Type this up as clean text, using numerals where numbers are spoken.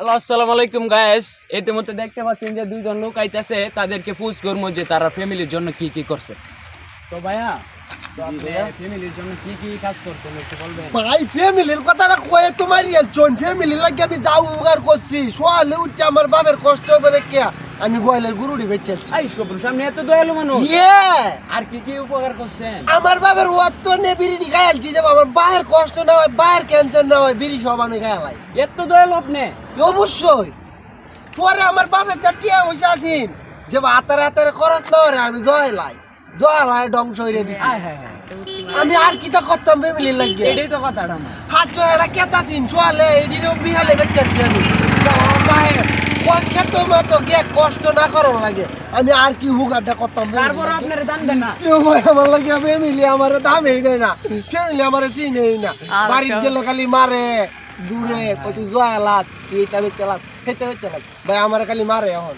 Hello আসসালামু আলাইকুম guys, ইতিমধ্যে দেখতে পাচ্ছেন যে দুইজন লোক আইতাছে, তাদেরকে পুছ করবো যে তারা ফ্যামিলির জন্য কি কি করছে। তো ভাইয়া ফ্যামিলির জন্য কি কি কাজ করছেন একটু বলবেন? ভাই ফ্যামিলির কথাটা কয়ে তোমার একজন ফ্যামিলি লাগে আমি যাও উপকার করছি। সোয়ালে উঠছে আমার বাবার কষ্ট হবে দেখে আমি গোয়ালের গুরুড়ি বেচেছি। এই সবুর সামনে এত দয়ালু মানুষ, ইয়ে আর কি কি উপকার করছেন? আমার বাবার ওয়াত নে বিড়ি খাইলছি যে আমার বাহের কষ্ট না হয়, বাহের ক্যান্সার না হয়, বিড়ি সব আমি খাইলাই। এত দয়ালু আপনি? অবশ্যই। পরে আমার বাবার চাটিয়া বসে আছেন যে হাতারে হাতারে খরচ না হয় আমি জয়লাই ধ্বংস হয়ে দিছি। আমি আর কিটা করতাম ফ্যামিলির লাগে? এটাই তো কথাটা না। হাত জয়টা কেতা চিন সোয়ালে এডিরও বিহালে বেচেছি আমি। খেতে মতো কে কষ্ট না করার লাগে আমি আর কি হুগারটা করতাম। তারপর আপনারা দান দেন না? কেউ ভাই আমার লাগে ফ্যামিলি আমার দামই দেয় না, ফ্যামিলি আমার চিনেই না। বাড়ির গেলে খালি মারে দূরে কত জয়ালাত তুই এটা বেচালাত খেতে বেচালাত ভাই আমার খালি মারে এখন।